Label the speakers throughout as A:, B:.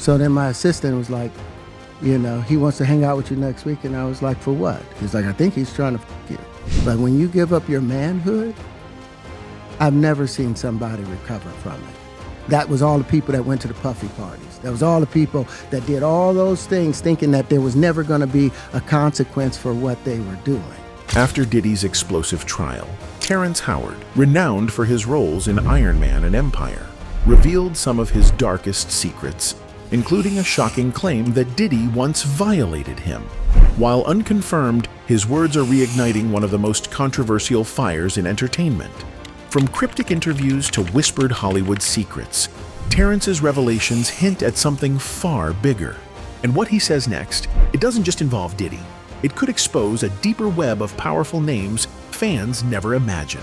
A: So then my assistant was like, he wants to hang out with you next week. And I was like, for what? He's like, I think he's trying to f you. But when you give up your manhood, I've never seen somebody recover from it. That was all the people that went to the puffy parties. That was all the people that did all those things thinking that there was never going to be a consequence for what they were doing.
B: After Diddy's explosive trial, Terrence Howard, renowned for his roles in Iron Man and Empire, revealed some of his darkest secrets, including a shocking claim that Diddy once violated him. While unconfirmed, his words are reigniting one of the most controversial fires in entertainment. From cryptic interviews to whispered Hollywood secrets, Terrence's revelations hint at something far bigger. And what he says next, it doesn't just involve Diddy. It could expose a deeper web of powerful names fans never imagined.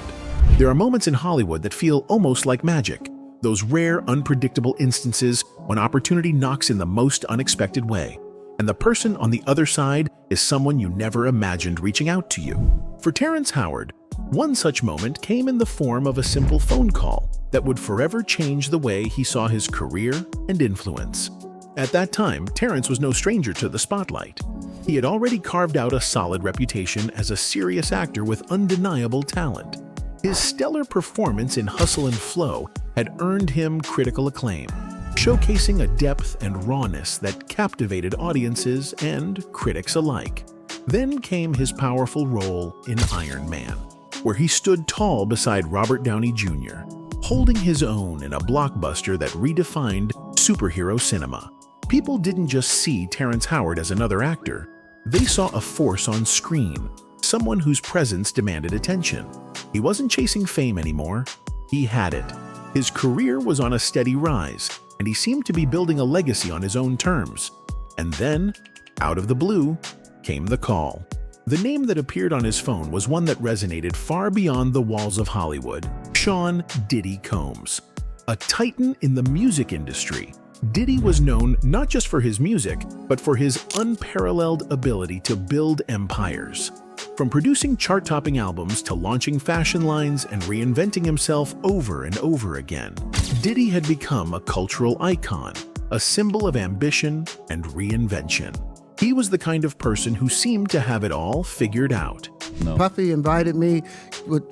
B: There are moments in Hollywood that feel almost like magic, those rare, unpredictable instances when opportunity knocks in the most unexpected way, and the person on the other side is someone you never imagined reaching out to you. For Terrence Howard, one such moment came in the form of a simple phone call that would forever change the way he saw his career and influence. At that time, Terrence was no stranger to the spotlight. He had already carved out a solid reputation as a serious actor with undeniable talent. His stellar performance in Hustle and Flow had earned him critical acclaim, showcasing a depth and rawness that captivated audiences and critics alike. Then came his powerful role in Iron Man, where he stood tall beside Robert Downey Jr., holding his own in a blockbuster that redefined superhero cinema. People didn't just see Terrence Howard as another actor. They saw a force on screen, someone whose presence demanded attention. He wasn't chasing fame anymore. He had it. His career was on a steady rise, and he seemed to be building a legacy on his own terms. And then, out of the blue, came the call. The name that appeared on his phone was one that resonated far beyond the walls of Hollywood: Sean "Diddy" Combs. A titan in the music industry, Diddy was known not just for his music, but for his unparalleled ability to build empires. From producing chart-topping albums to launching fashion lines and reinventing himself over and over again, Diddy had become a cultural icon, a symbol of ambition and reinvention. He was the kind of person who seemed to have it all figured out.
A: Puffy invited me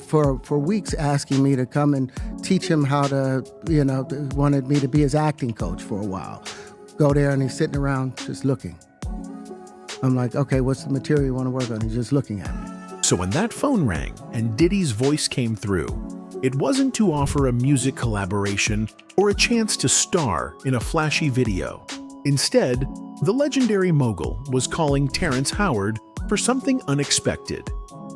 A: for weeks, asking me to come and teach him how to, wanted me to be his acting coach for a while. Go there and he's sitting around just looking. I'm like, okay, what's the material you want to work on? He's just looking at me.
B: So when that phone rang and Diddy's voice came through, it wasn't to offer a music collaboration or a chance to star in a flashy video. Instead, the legendary mogul was calling Terrence Howard for something unexpected.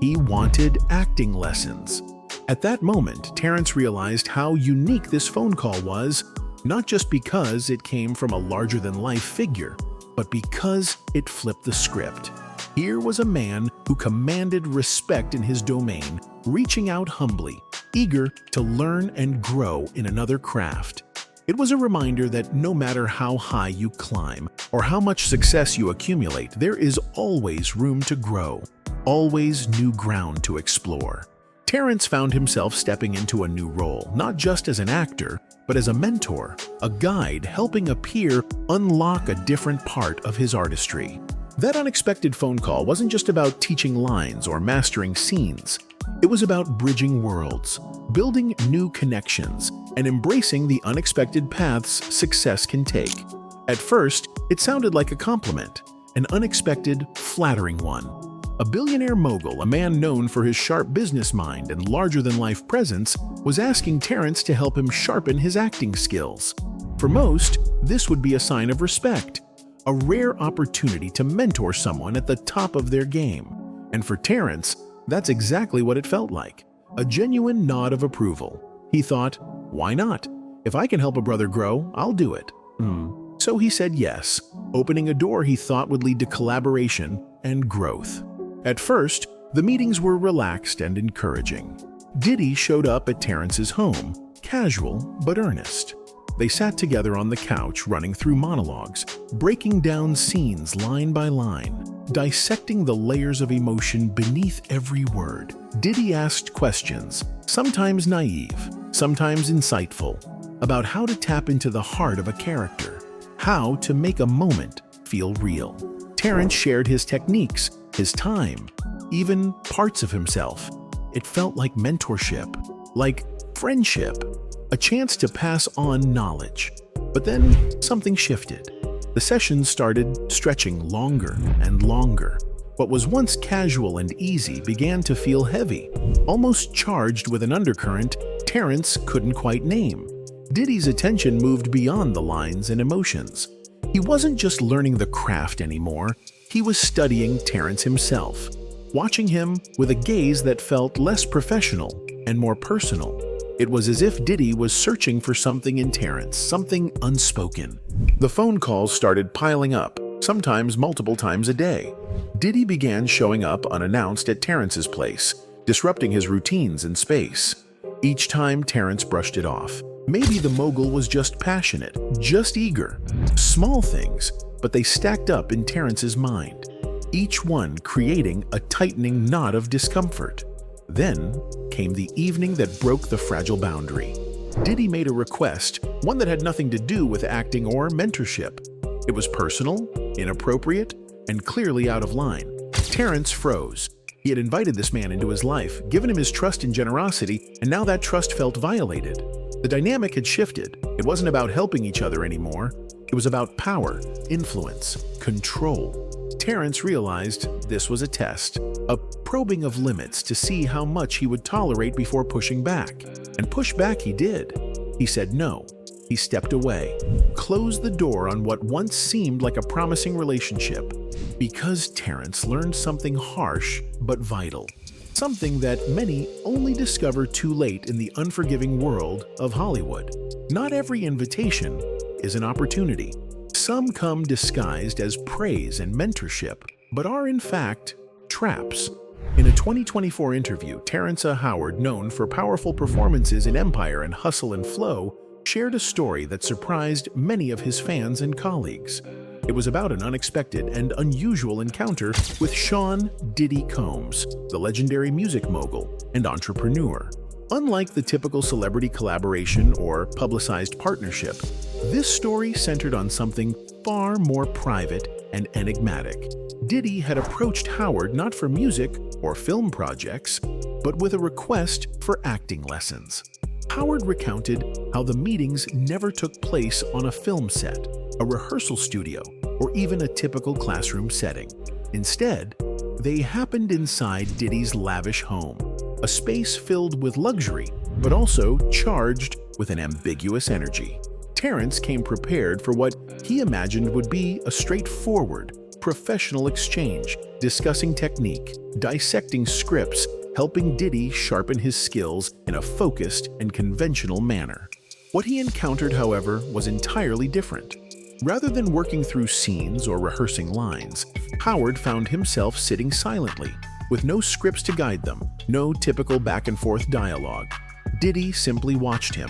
B: He wanted acting lessons. At that moment, Terrence realized how unique this phone call was, not just because it came from a larger-than-life figure, but because it flipped the script. Here was a man who commanded respect in his domain, reaching out humbly, eager to learn and grow in another craft. It was a reminder that no matter how high you climb or how much success you accumulate, there is always room to grow, always new ground to explore. Terrence found himself stepping into a new role, not just as an actor, but as a mentor, a guide helping a peer unlock a different part of his artistry. That unexpected phone call wasn't just about teaching lines or mastering scenes. It was about bridging worlds, building new connections, and embracing the unexpected paths success can take. At first, it sounded like a compliment, an unexpected, flattering one. A billionaire mogul, a man known for his sharp business mind and larger-than-life presence, was asking Terrence to help him sharpen his acting skills. For most, this would be a sign of respect, a rare opportunity to mentor someone at the top of their game. And for Terrence, that's exactly what it felt like, a genuine nod of approval. He thought, why not? If I can help a brother grow, I'll do it. So he said yes, opening a door he thought would lead to collaboration and growth. At first, the meetings were relaxed and encouraging. Diddy showed up at Terrence's home, casual but earnest. They sat together on the couch running through monologues, breaking down scenes line by line, dissecting the layers of emotion beneath every word. Diddy asked questions, sometimes naive, sometimes insightful, about how to tap into the heart of a character. how to make a moment feel real. Terrence shared his techniques, his time, even parts of himself. It felt like mentorship, like friendship, a chance to pass on knowledge. But then something shifted. The sessions started stretching longer and longer. What was once casual and easy began to feel heavy, almost charged with an undercurrent Terrence couldn't quite name. Diddy's attention moved beyond the lines and emotions. He wasn't just learning the craft anymore, he was studying Terrence himself, watching him with a gaze that felt less professional and more personal. It was as if Diddy was searching for something in Terrence, something unspoken. The phone calls started piling up, sometimes multiple times a day. Diddy began showing up unannounced at Terrence's place, disrupting his routines and space. Each time, Terrence brushed it off. Maybe the mogul was just passionate, just eager. Small things, but they stacked up in Terrence's mind, each one creating a tightening knot of discomfort. Then came the evening that broke the fragile boundary. Diddy made a request, one that had nothing to do with acting or mentorship. It was personal, inappropriate, and clearly out of line. Terrence froze. He had invited this man into his life, given him his trust and generosity, and now that trust felt violated. The dynamic had shifted. It wasn't about helping each other anymore. It was about power, influence, control. Terrence realized this was a test, a probing of limits to see how much he would tolerate before pushing back. And push back he did. He said no. He stepped away, closed the door on what once seemed like a promising relationship, because Terrence learned something harsh but vital. Something that many only discover too late in the unforgiving world of Hollywood. Not every invitation is an opportunity. Some come disguised as praise and mentorship, but are in fact traps. In a 2024 interview, Terrence Howard, known for powerful performances in Empire and Hustle and Flow, shared a story that surprised many of his fans and colleagues. It was about an unexpected and unusual encounter with Sean "Diddy" Combs, the legendary music mogul and entrepreneur. Unlike the typical celebrity collaboration or publicized partnership, this story centered on something far more private and enigmatic. Diddy had approached Howard not for music or film projects, but with a request for acting lessons. Howard recounted how the meetings never took place on a film set, a rehearsal studio, or even a typical classroom setting. Instead, they happened inside Diddy's lavish home, a space filled with luxury, but also charged with an ambiguous energy. Terrence came prepared for what he imagined would be a straightforward, professional exchange, discussing technique, dissecting scripts, helping Diddy sharpen his skills in a focused and conventional manner. What he encountered, however, was entirely different. Rather than working through scenes or rehearsing lines, Howard found himself sitting silently, with no scripts to guide them, no typical back-and-forth dialogue. Diddy simply watched him.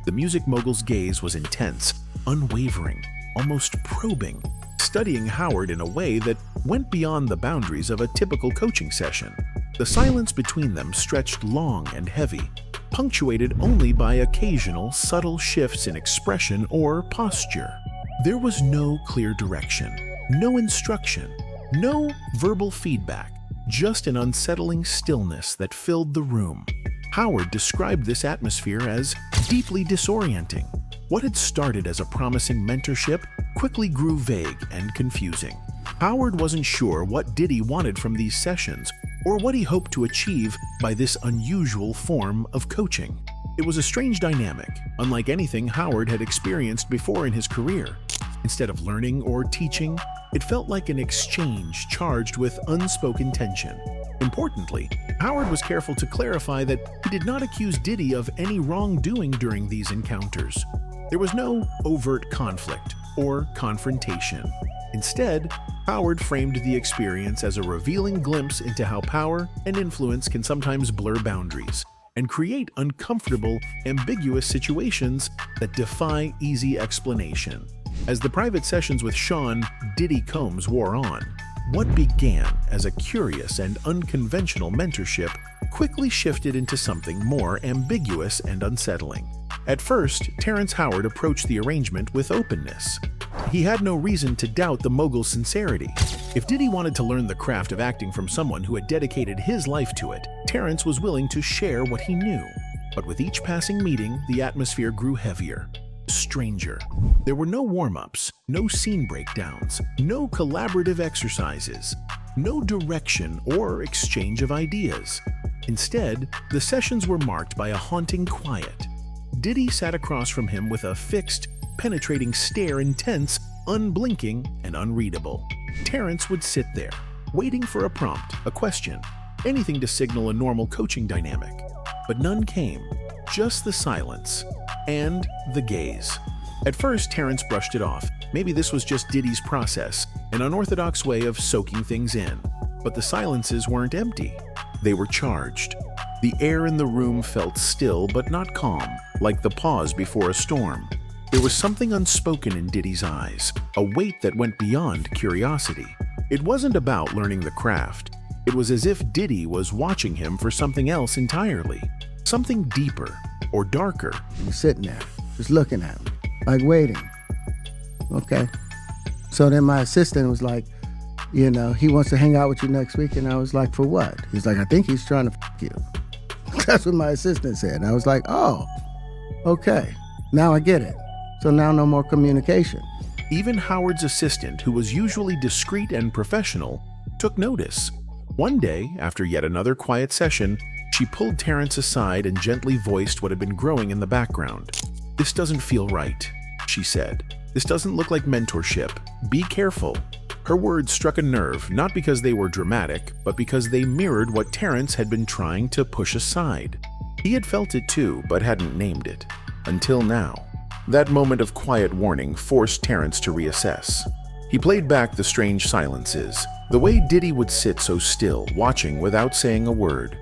B: The music mogul's gaze was intense, unwavering, almost probing, studying Howard in a way that went beyond the boundaries of a typical coaching session. The silence between them stretched long and heavy, punctuated only by occasional subtle shifts in expression or posture. There was no clear direction, no instruction, no verbal feedback, just an unsettling stillness that filled the room. Howard described this atmosphere as deeply disorienting. What had started as a promising mentorship quickly grew vague and confusing. Howard wasn't sure what Diddy wanted from these sessions or what he hoped to achieve by this unusual form of coaching. It was a strange dynamic, unlike anything Howard had experienced before in his career. Instead of learning or teaching, it felt like an exchange charged with unspoken tension. Importantly, Howard was careful to clarify that he did not accuse Diddy of any wrongdoing during these encounters. There was no overt conflict or confrontation. Instead, Howard framed the experience as a revealing glimpse into how power and influence can sometimes blur boundaries and create uncomfortable, ambiguous situations that defy easy explanation. As the private sessions with Sean "Diddy" Combs wore on, what began as a curious and unconventional mentorship quickly shifted into something more ambiguous and unsettling. At first, Terrence Howard approached the arrangement with openness. He had no reason to doubt the mogul's sincerity. If Diddy wanted to learn the craft of acting from someone who had dedicated his life to it, Terrence was willing to share what he knew. But with each passing meeting, the atmosphere grew heavier, stranger. There were no warm-ups, no scene breakdowns, no collaborative exercises, no direction or exchange of ideas. Instead, the sessions were marked by a haunting quiet. Diddy sat across from him with a fixed, penetrating stare, intense, unblinking, and unreadable. Terrence would sit there, waiting for a prompt, a question, anything to signal a normal coaching dynamic. But none came, just the silence and the gaze. At first, Terrence brushed it off. Maybe this was just Diddy's process, an unorthodox way of soaking things in. But the silences weren't empty. They were charged. The air in the room felt still but not calm, like the pause before a storm. There was something unspoken in Diddy's eyes, a weight that went beyond curiosity. It wasn't about learning the craft. It was as if Diddy was watching him for something else entirely, something deeper or darker.
A: He's sitting there, just looking at me, like waiting. Okay. So then my assistant was like, he wants to hang out with you next week. And I was like, for what? He's like, I think he's trying to you. That's what my assistant said. And I was like, oh, okay. Now I get it. So now no more communication.
B: Even Howard's assistant, who was usually discreet and professional, took notice. One day, after yet another quiet session, she pulled Terrence aside and gently voiced what had been growing in the background. "This doesn't feel right," she said. "This doesn't look like mentorship. Be careful." Her words struck a nerve, not because they were dramatic, but because they mirrored what Terrence had been trying to push aside. He had felt it too, but hadn't named it. Until now. That moment of quiet warning forced Terrence to reassess. He played back the strange silences, the way Diddy would sit so still, watching without saying a word.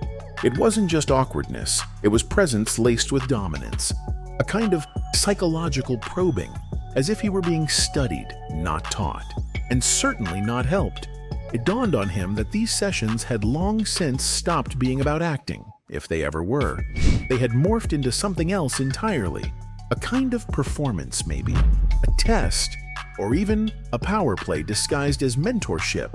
B: It wasn't just awkwardness, it was presence laced with dominance. A kind of psychological probing, as if he were being studied, not taught, and certainly not helped. It dawned on him that these sessions had long since stopped being about acting, if they ever were. They had morphed into something else entirely. A kind of performance, maybe. A test. Or even a power play disguised as mentorship.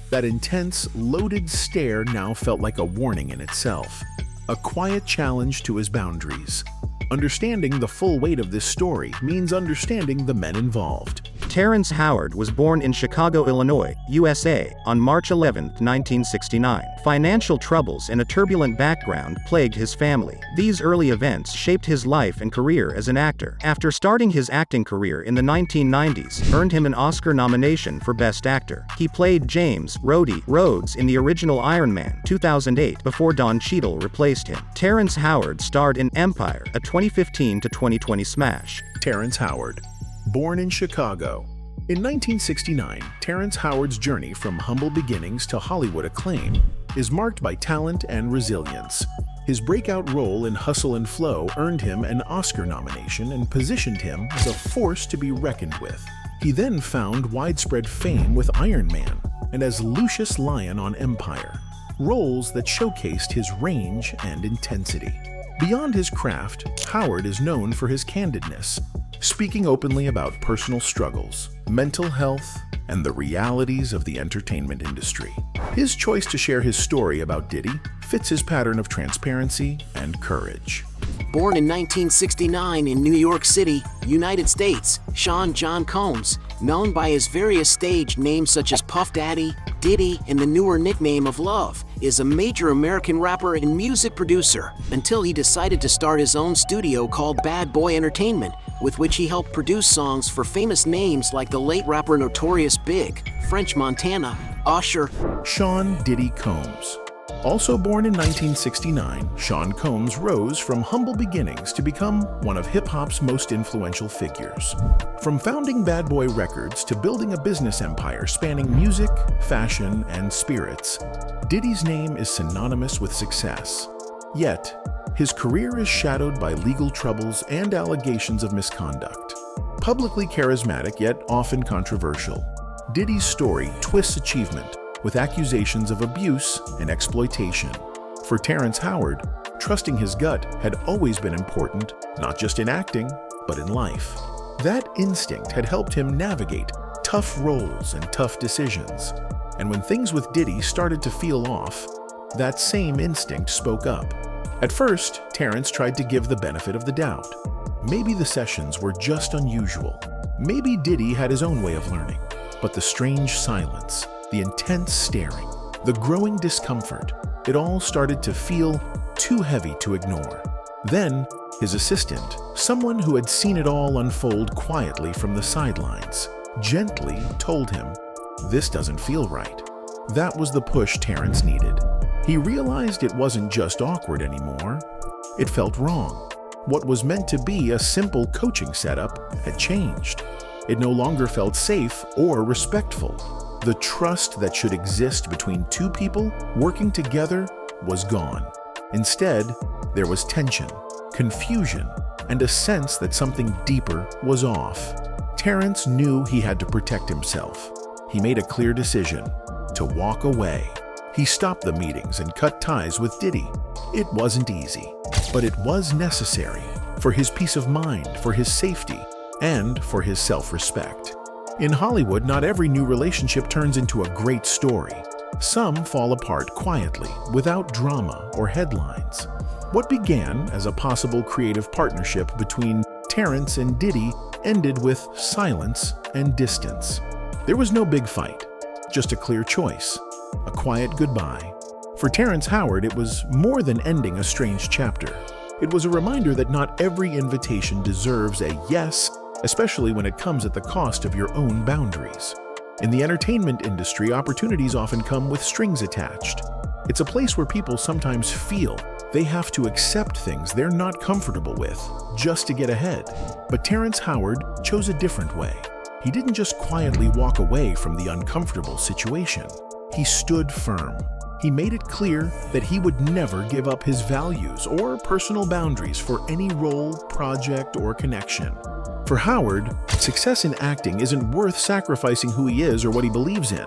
B: That intense, loaded stare now felt like a warning in itself. A quiet challenge to his boundaries. Understanding the full weight of this story means understanding the men involved.
C: Terrence Howard was born in Chicago, Illinois, USA, on March 11, 1969. Financial troubles and a turbulent background plagued his family. These early events shaped his life and career as an actor. After starting his acting career in the 1990s, earned him an Oscar nomination for Best Actor. He played James "Rhodey" Rhodes in the original Iron Man 2008 before Don Cheadle replaced him. Terrence Howard starred in Empire, a 2015 to 2020 smash.
B: Terrence Howard. Born in Chicago. In 1969, Terrence Howard's journey from humble beginnings to Hollywood acclaim is marked by talent and resilience. His breakout role in Hustle and Flow earned him an Oscar nomination and positioned him as a force to be reckoned with. He then found widespread fame with Iron Man and as Lucius Lyon on Empire, roles that showcased his range and intensity. Beyond his craft, Howard is known for his candidness, speaking openly about personal struggles, mental health, and the realities of the entertainment industry. His choice to share his story about Diddy fits his pattern of transparency and courage.
D: Born in 1969 in New York City, United States, Sean John Combs, known by his various stage names such as Puff Daddy, Diddy, and the newer nickname of Love, is a major American rapper and music producer until he decided to start his own studio called Bad Boy Entertainment, with which he helped produce songs for famous names like the late rapper Notorious Big, French Montana, Usher.
B: Sean Diddy Combs. Also born in 1969, Sean Combs rose from humble beginnings to become one of hip-hop's most influential figures. From founding Bad Boy Records to building a business empire spanning music, fashion, and spirits, Diddy's name is synonymous with success. Yet, his career is shadowed by legal troubles and allegations of misconduct. Publicly charismatic yet often controversial, Diddy's story twists achievement with accusations of abuse and exploitation. For Terrence Howard, trusting his gut had always been important, not just in acting, but in life. That instinct had helped him navigate tough roles and tough decisions. And when things with Diddy started to feel off, that same instinct spoke up. At first, Terrence tried to give the benefit of the doubt. Maybe the sessions were just unusual. Maybe Diddy had his own way of learning. But the strange silence, the intense staring, the growing discomfort, it all started to feel too heavy to ignore. Then, his assistant, someone who had seen it all unfold quietly from the sidelines, gently told him, "This doesn't feel right." That was the push Terrence needed. He realized it wasn't just awkward anymore. It felt wrong. What was meant to be a simple coaching setup had changed. It no longer felt safe or respectful. The trust that should exist between two people working together was gone. Instead, there was tension, confusion, and a sense that something deeper was off. Terrence knew he had to protect himself. He made a clear decision to walk away. He stopped the meetings and cut ties with Diddy. It wasn't easy, but it was necessary for his peace of mind, for his safety, and for his self-respect. In Hollywood, not every new relationship turns into a great story. Some fall apart quietly, without drama or headlines. What began as a possible creative partnership between Terrence and Diddy ended with silence and distance. There was no big fight, just a clear choice, a quiet goodbye. For Terrence Howard, it was more than ending a strange chapter. It was a reminder that not every invitation deserves a yes, especially when it comes at the cost of your own boundaries. In the entertainment industry, opportunities often come with strings attached. It's a place where people sometimes feel they have to accept things they're not comfortable with just to get ahead. But Terrence Howard chose a different way. He didn't just quietly walk away from the uncomfortable situation. He stood firm. He made it clear that he would never give up his values or personal boundaries for any role, project, or connection. For Howard, success in acting isn't worth sacrificing who he is or what he believes in.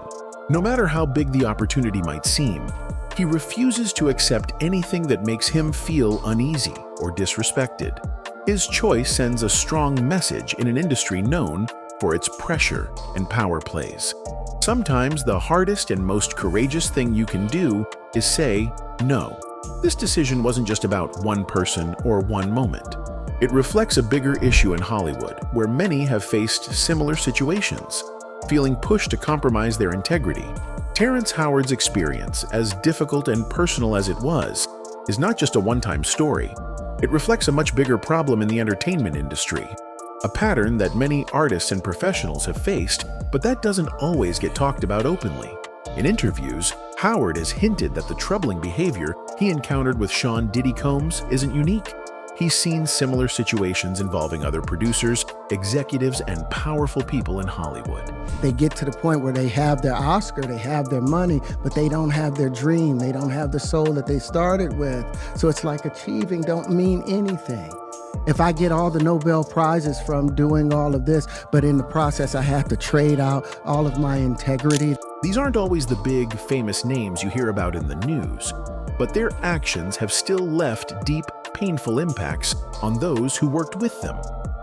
B: No matter how big the opportunity might seem, he refuses to accept anything that makes him feel uneasy or disrespected. His choice sends a strong message in an industry known for its pressure and power plays. Sometimes the hardest and most courageous thing you can do is say no. This decision wasn't just about one person or one moment. It reflects a bigger issue in Hollywood, where many have faced similar situations, feeling pushed to compromise their integrity. Terrence Howard's experience, as difficult and personal as it was, is not just a one-time story. It reflects a much bigger problem in the entertainment industry, a pattern that many artists and professionals have faced, but that doesn't always get talked about openly. In interviews, Howard has hinted that the troubling behavior he encountered with Sean "Diddy" Combs isn't unique. He's seen similar situations involving other producers, executives, and powerful people in Hollywood.
A: They get to the point where they have their Oscar, they have their money, but they don't have their dream. They don't have the soul that they started with. So it's like achieving don't mean anything. If I get all the Nobel Prizes from doing all of this, but in the process I have to trade out all of my integrity.
B: These aren't always the big, famous names you hear about in the news, but their actions have still left deep, painful impacts on those who worked with them.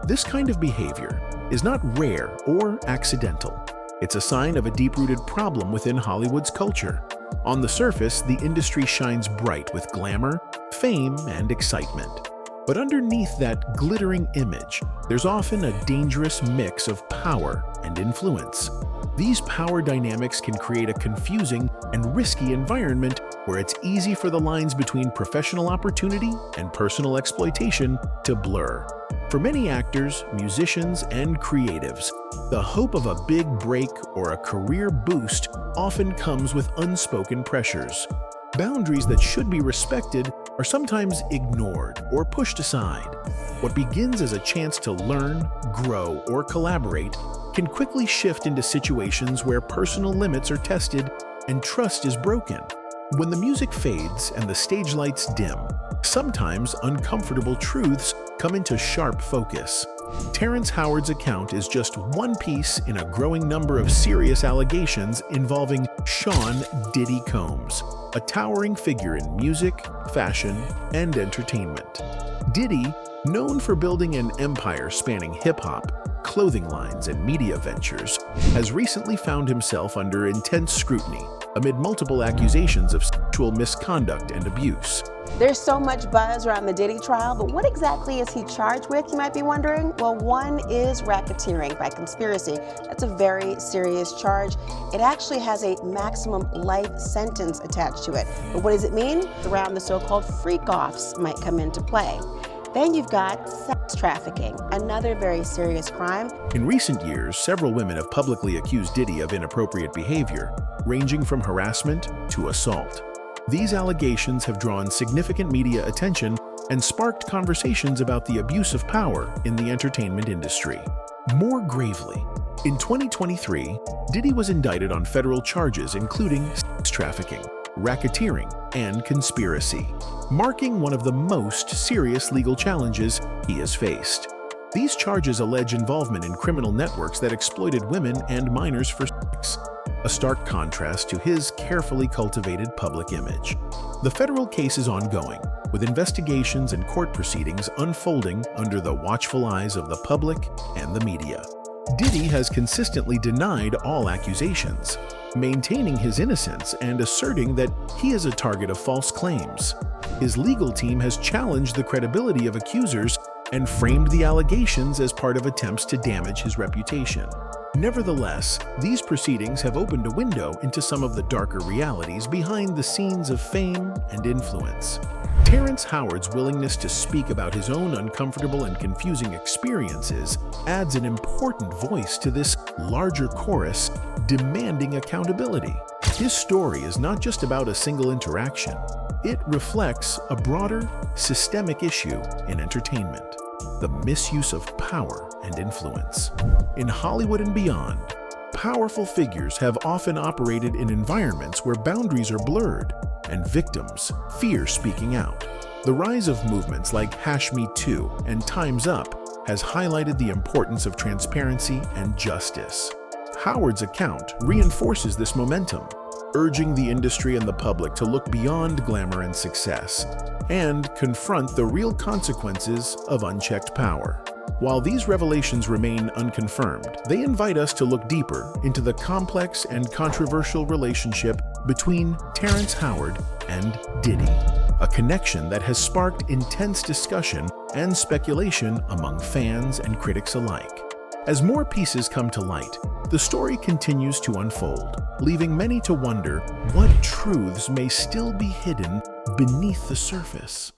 B: This kind of behavior is not rare or accidental. It's a sign of a deep-rooted problem within Hollywood's culture. On the surface, the industry shines bright with glamour, fame, and excitement. But underneath that glittering image, there's often a dangerous mix of power and influence. These power dynamics can create a confusing and risky environment where it's easy for the lines between professional opportunity and personal exploitation to blur. For many actors, musicians, and creatives, the hope of a big break or a career boost often comes with unspoken pressures. Boundaries that should be respected are sometimes ignored or pushed aside. What begins as a chance to learn, grow, or collaborate can quickly shift into situations where personal limits are tested and trust is broken. When the music fades and the stage lights dim, sometimes uncomfortable truths come into sharp focus. Terrence Howard's account is just one piece in a growing number of serious allegations involving Sean "Diddy" Combs, a towering figure in music, fashion, and entertainment. Diddy, known for building an empire spanning hip-hop, clothing lines and media ventures, has recently found himself under intense scrutiny amid multiple accusations of sexual misconduct and abuse.
E: There's so much buzz around the Diddy trial, but what exactly is he charged with, you might be wondering? Well, one is racketeering by conspiracy. That's a very serious charge. It actually has a maximum life sentence attached to it. But what does it mean? Around the so-called freak-offs might come into play. Then you've got sex trafficking, another very serious crime.
B: In recent years, several women have publicly accused Diddy of inappropriate behavior, ranging from harassment to assault. These allegations have drawn significant media attention and sparked conversations about the abuse of power in the entertainment industry. More gravely, in 2023, Diddy was indicted on federal charges including sex trafficking, racketeering, and conspiracy, marking one of the most serious legal challenges he has faced. These charges allege involvement in criminal networks that exploited women and minors for sex, a stark contrast to his carefully cultivated public image. The federal case is ongoing, with investigations and court proceedings unfolding under the watchful eyes of the public and the media. Diddy has consistently denied all accusations, maintaining his innocence and asserting that he is a target of false claims. His legal team has challenged the credibility of accusers and framed the allegations as part of attempts to damage his reputation. Nevertheless, these proceedings have opened a window into some of the darker realities behind the scenes of fame and influence. Terrence Howard's willingness to speak about his own uncomfortable and confusing experiences adds an important voice to this larger chorus demanding accountability. His story is not just about a single interaction. It reflects a broader, systemic issue in entertainment: the misuse of power and influence. In Hollywood and beyond, powerful figures have often operated in environments where boundaries are blurred and victims fear speaking out. The rise of movements like #MeToo and Time's Up has highlighted the importance of transparency and justice. Howard's account reinforces this momentum, urging the industry and the public to look beyond glamour and success and confront the real consequences of unchecked power. While these revelations remain unconfirmed, they invite us to look deeper into the complex and controversial relationship between Terrence Howard and Diddy, a connection that has sparked intense discussion and speculation among fans and critics alike. As more pieces come to light, the story continues to unfold, leaving many to wonder what truths may still be hidden beneath the surface.